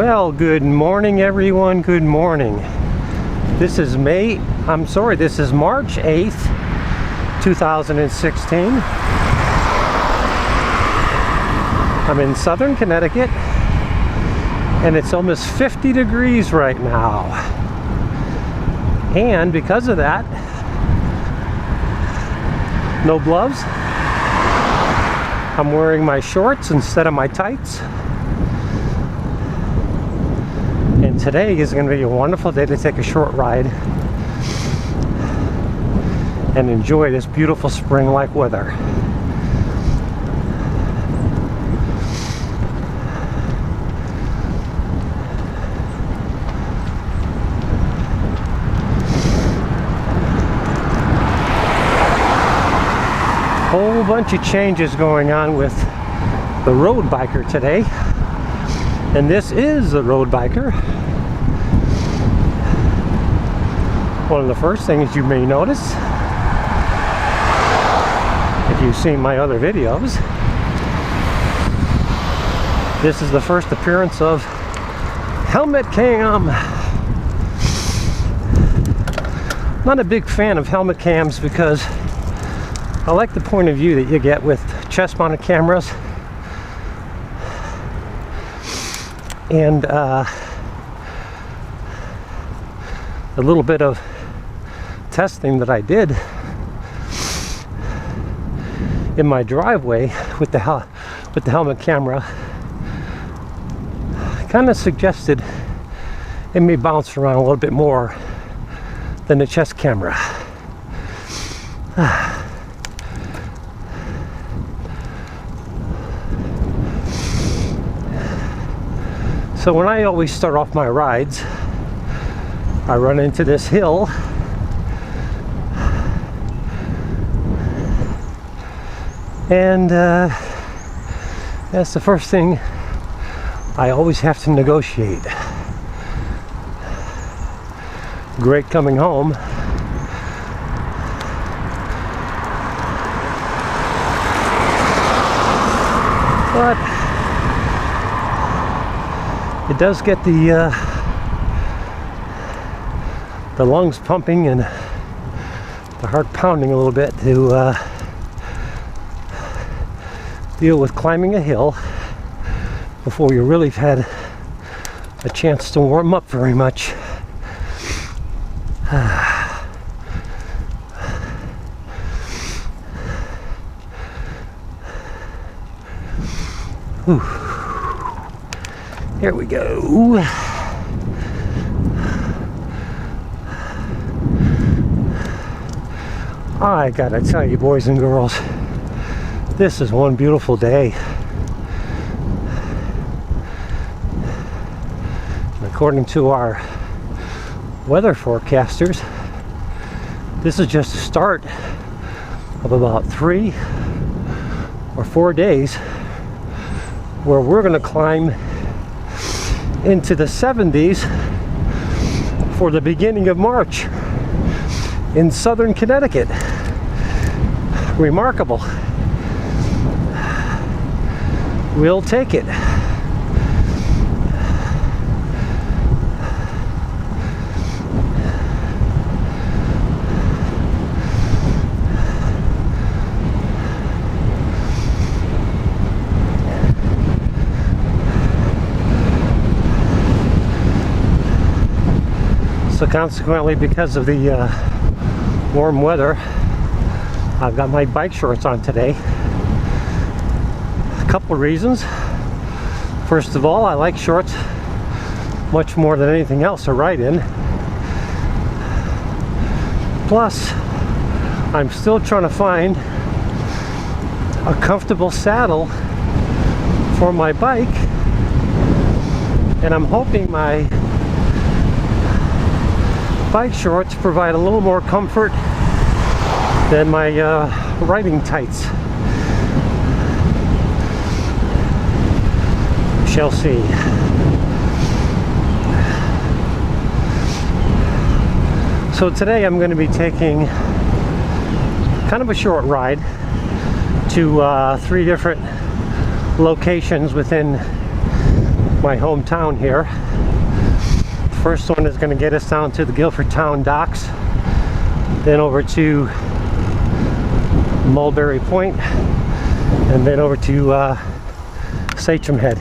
Well, good morning everyone, good morning. This is March 8th, 2016. I'm in southern Connecticut and it's almost 50 degrees right now. And because of that, no gloves. I'm wearing my shorts instead of my tights. And today is going to be a wonderful day to take a short ride and enjoy this beautiful spring-like weather. Whole bunch of changes going on with the road biker today, and this is the road biker. One of the first things you may notice, if you've seen my other videos, this is the first appearance of helmet cam. Not a big fan of helmet cams because I like the point of view that you get with chest mounted cameras, and a little bit of testing that I did in my driveway with the helmet camera kind of suggested it may bounce around a little bit more than the chest camera. So when I always start off my rides, I run into this hill, and that's the first thing I always have to negotiate. Great coming home. But it does get the lungs pumping and the heart pounding a little bit to deal with climbing a hill before you really have had a chance to warm up very much. Whew. Here we go. I gotta tell you, boys and girls, this is one beautiful day. According to our weather forecasters, this is just the start of about 3 or 4 days where we're gonna climb into the 70s for the beginning of March in southern Connecticut. Remarkable. We'll take it. So consequently, because of the warm weather, I've got my bike shorts on today. A couple of reasons. First of all, I like shorts much more than anything else to ride in. Plus, I'm still trying to find a comfortable saddle for my bike, and I'm hoping my bike shorts provide a little more comfort than my riding tights. Shall see. So today I'm going to be taking kind of a short ride to 3 different locations within my hometown here. The first one is going to get us down to the Guilford Town docks, then over to Mulberry Point, and then over to Sachem Head.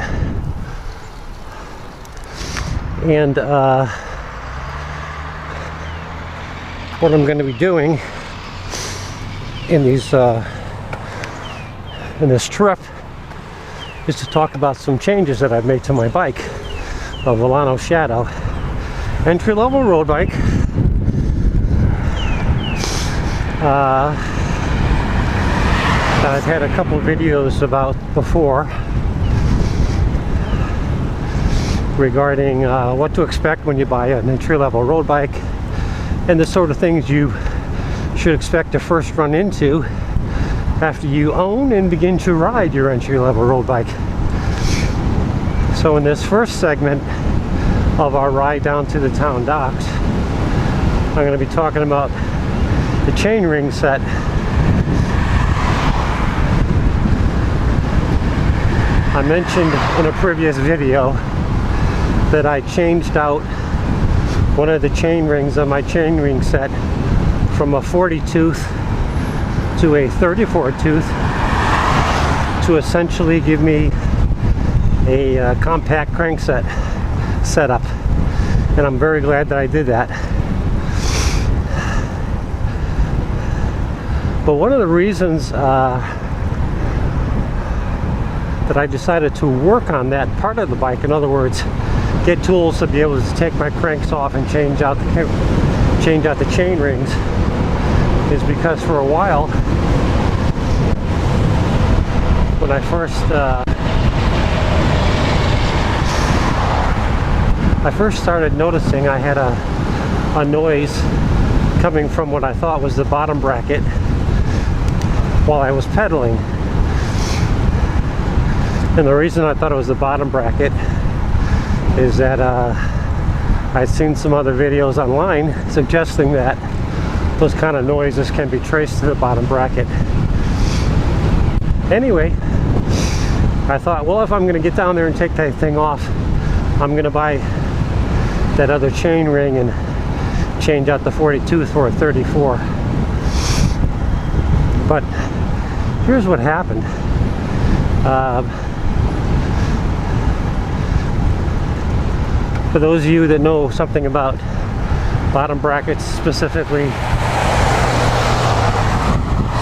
And what I'm going to be doing in these in this trip is to talk about some changes that I've made to my bike, a Vilano Shadow, entry-level road bike. I've had a couple of videos about before regarding what to expect when you buy an entry-level road bike and the sort of things you should expect to first run into after you own and begin to ride your entry-level road bike. So in this first segment of our ride down to the town docks, I'm going to be talking about the chainring set. I mentioned in a previous video that I changed out one of the chain rings on my chainring set from a 40 tooth to a 34 tooth to essentially give me a compact crankset setup, and I'm very glad that I did that. But one of the reasons that I decided to work on that part of the bike, in other words, get tools to be able to take my cranks off and change out the chain rings, is because for a while, when I first started noticing I had a noise coming from what I thought was the bottom bracket while I was pedaling. And the reason I thought it was the bottom bracket is that I'd seen some other videos online suggesting that those kind of noises can be traced to the bottom bracket. Anyway, I thought, well, if I'm going to get down there and take that thing off, I'm going to buy that other chain ring and change out the 42 for a 34. But here's what happened. For those of you that know something about bottom brackets, specifically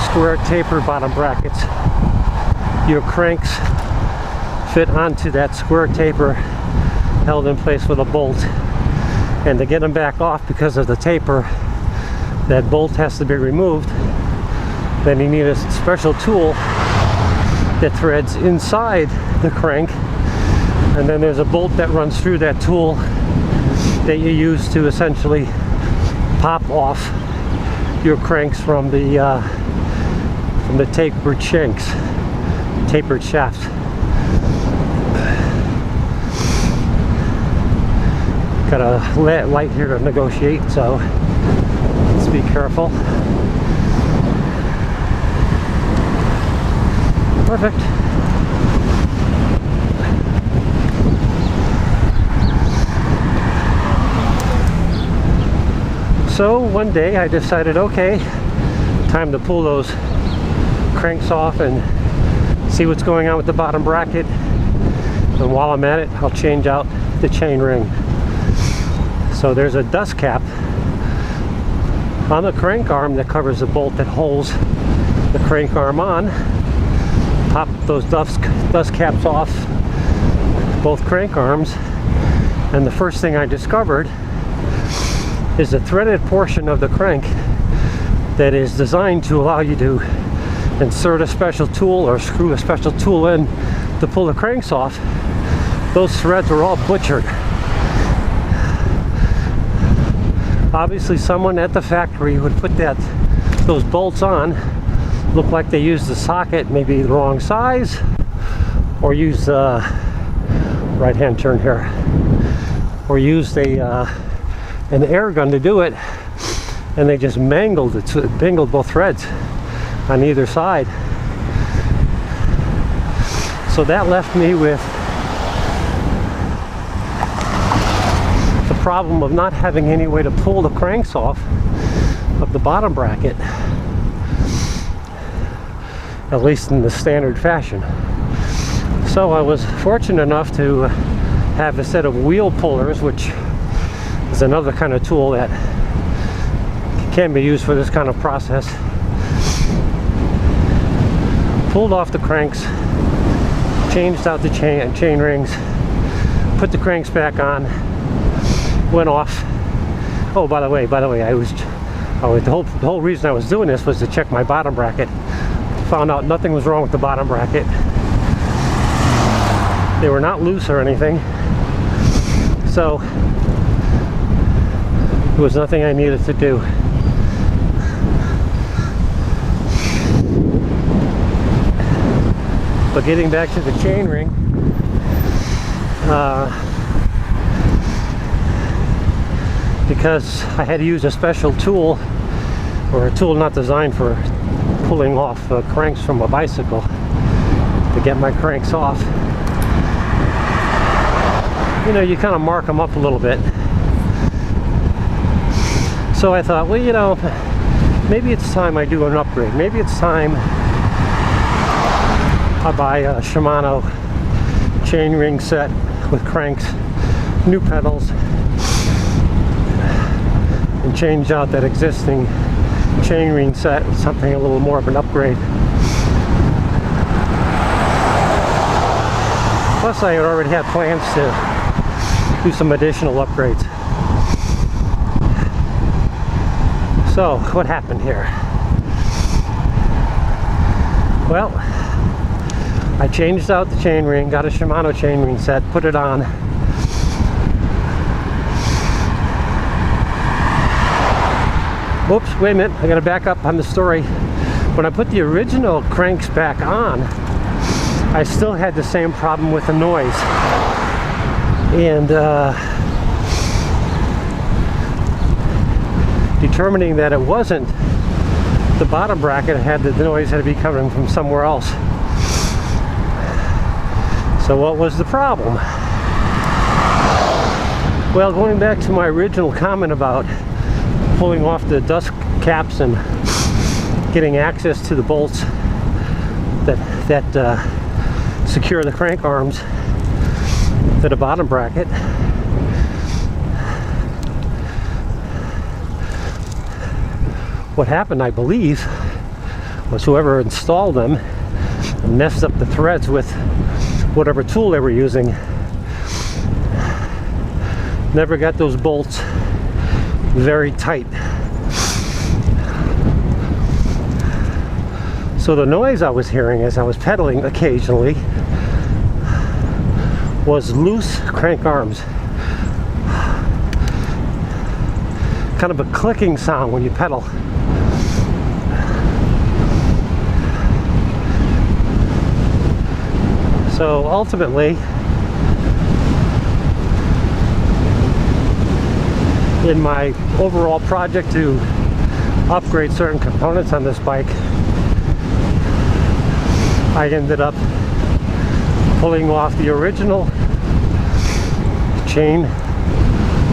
square taper bottom brackets, your cranks fit onto that square taper held in place with a bolt, and to get them back off because of the taper, that bolt has to be removed. Then you need a special tool that threads inside the crank, and then there's a bolt that runs through that tool that you use to essentially pop off your cranks from the tapered shanks, tapered shafts. Got a light here to negotiate, so let's be careful. Perfect. So one day I decided, okay, time to pull those cranks off and see what's going on with the bottom bracket. And while I'm at it, I'll change out the chain ring. So there's a dust cap on the crank arm that covers the bolt that holds the crank arm on. Pop those dust caps off both crank arms, and the first thing I discovered is the threaded portion of the crank that is designed to allow you to insert a special tool or screw a special tool in to pull the cranks off. Those threads were all butchered. Obviously someone at the factory would put those bolts on, looked like they used the socket maybe the wrong size, or used right hand turn here, or used an air gun to do it, and they just mangled both threads on either side. So that left me with problem of not having any way to pull the cranks off of the bottom bracket, at least in the standard fashion. So I was fortunate enough to have a set of wheel pullers, which is another kind of tool that can be used for this kind of process. Pulled off the cranks, changed out the chain rings, put the cranks back on, went off. Oh, by the way, the whole reason I was doing this was to check my bottom bracket. Found out nothing was wrong with the bottom bracket. They were not loose or anything, so there was nothing I needed to do. But getting back to the chain ring, because I had to use a special tool, or a tool not designed for pulling off cranks from a bicycle, to get my cranks off. You know, you kind of mark them up a little bit. So I thought, well, you know, maybe it's time I do an upgrade. Maybe it's time I buy a Shimano chain ring set with cranks, new pedals, and change out that existing chain ring set with something a little more of an upgrade. Plus I already had plans to do some additional upgrades. So what happened here? Well, I changed out the chain ring, got a Shimano chain ring set, put it on. Oops, wait a minute, I gotta back up on the story. When I put the original cranks back on, I still had the same problem with the noise. And determining that it wasn't the bottom bracket, the noise had to be coming from somewhere else. So what was the problem? Well, going back to my original comment about pulling off the dust caps and getting access to the bolts that secure the crank arms to the bottom bracket, what happened, I believe, was whoever installed them messed up the threads with whatever tool they were using. Never got those bolts very tight. So the noise I was hearing as I was pedaling occasionally was loose crank arms. Kind of a clicking sound when you pedal. So ultimately, in my overall project to upgrade certain components on this bike, I ended up pulling off the original chain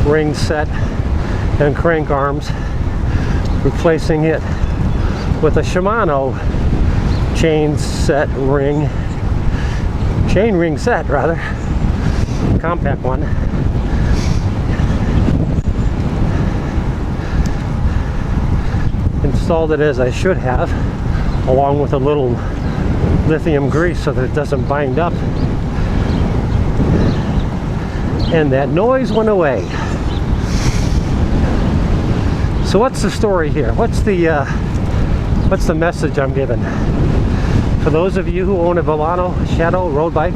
ring set and crank arms, replacing it with a Shimano chain ring set, compact one. Installed it as I should have, along with a little lithium grease so that it doesn't bind up, and that noise went away. So what's the story here? What's the message I'm giving? For those of you who own a Vilano Shadow road bike,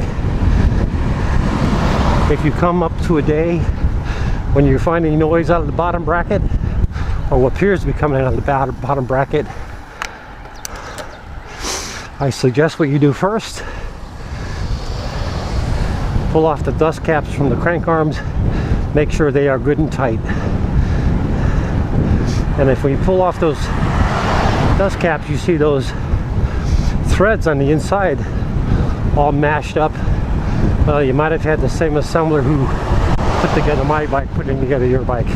if you come up to a day when you're finding noise out of the bottom bracket, or what appears to be coming out of the bottom bracket, I suggest what you do first: pull off the dust caps from the crank arms, make sure they are good and tight. And if we pull off those dust caps, you see those threads on the inside all mashed up. Well, you might have had the same assembler who put together my bike, putting together your bike.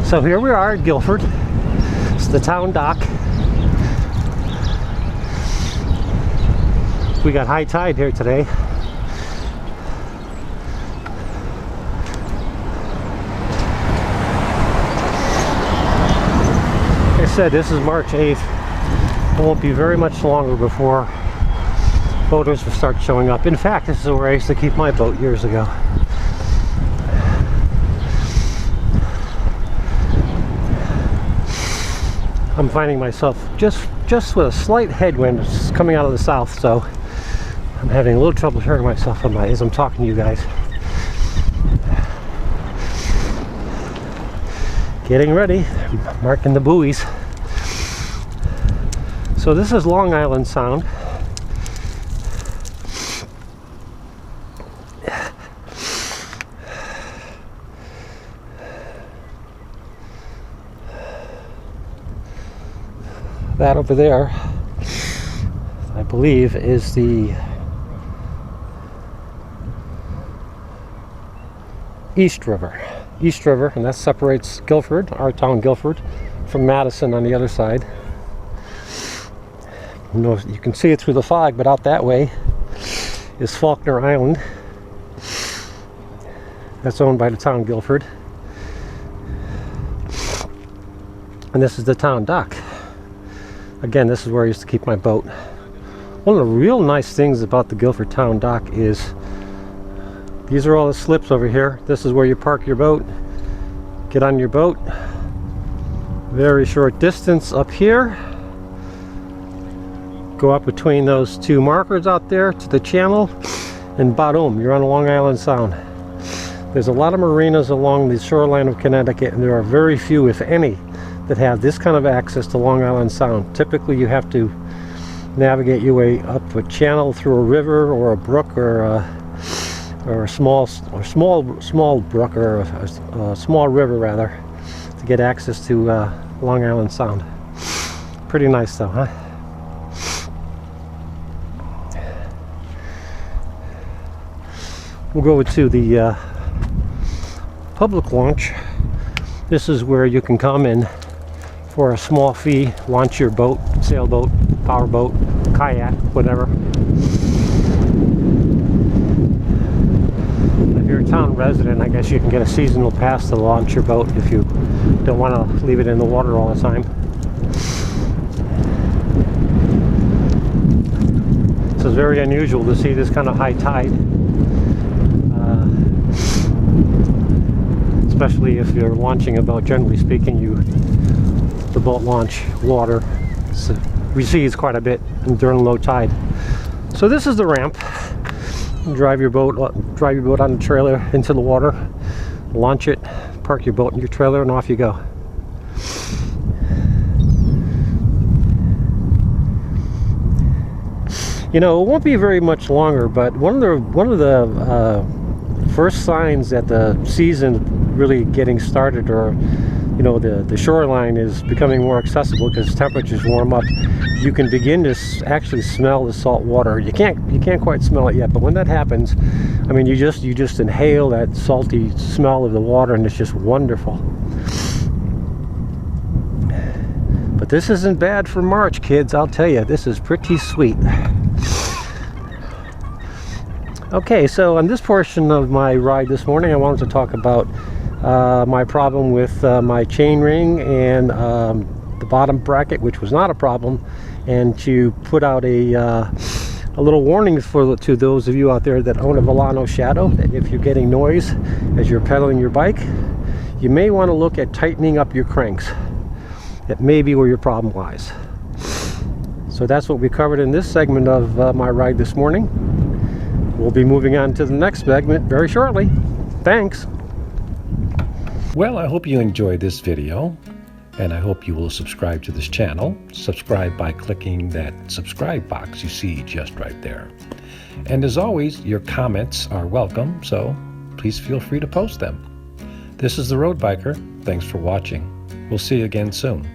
So here we are at Guilford. It's the town dock. We got high tide here today. Like I said, this is March 8th. It won't be very much longer before boaters will start showing up. In fact, this is where I used to keep my boat years ago. I'm finding myself just with a slight headwind coming out of the south, so I'm having a little trouble hearing myself as I'm talking to you guys. Getting ready, marking the buoys. So this is Long Island Sound. That over there, I believe, is the East River, and that separates Guilford, our town Guilford, from Madison on the other side. You can see it through the fog, but out that way is Faulkner Island. That's owned by the town Guilford. And this is the town dock. Again, this is where I used to keep my boat. One of the real nice things about the Guilford town dock is these are all the slips over here. This is where you park your boat, get on your boat. Very short distance up here. Go up between those two markers out there to the channel, and boom, you're on Long Island Sound. There's a lot of marinas along the shoreline of Connecticut, and there are very few, if any, that have this kind of access to Long Island Sound. Typically you have to navigate your way up a channel through a river or a brook or a small brook or a small river rather to get access to Long Island Sound. Pretty nice though, huh? We'll go to the public launch. This is where you can come in for a small fee, launch your boat, sailboat, powerboat, kayak, whatever. If you're a town resident, I guess you can get a seasonal pass to launch your boat if you don't want to leave it in the water all the time. This is very unusual to see this kind of high tide. Especially if you're launching a boat. Generally speaking, the boat launch water recedes quite a bit during low tide. So this is the ramp. Drive your boat on the trailer into the water, launch it, park your boat in your trailer, and off you go. You know, it won't be very much longer, but one of the first signs that the season really getting started, or you know, the shoreline is becoming more accessible because temperatures warm up, you can begin to actually smell the salt water. You can't quite smell it yet, but when that happens, I mean, you just inhale that salty smell of the water, and it's just wonderful. But this isn't bad for March, kids, I'll tell you. This is pretty sweet. Okay, so on this portion of my ride this morning, I wanted to talk about my problem with my chain ring and the bottom bracket, which was not a problem, and to put out a little warning to those of you out there that own a Vilano Shadow, that if you're getting noise as you're pedaling your bike, you may want to look at tightening up your cranks. That may be where your problem lies. So that's what we covered in this segment of my ride this morning. We'll be moving on to the next segment very shortly. Thanks. Well, I hope you enjoyed this video, and I hope you will subscribe to this channel. Subscribe by clicking that subscribe box you see just right there. And as always, your comments are welcome, so please feel free to post them. This is The Road Biker. Thanks for watching. We'll see you again soon.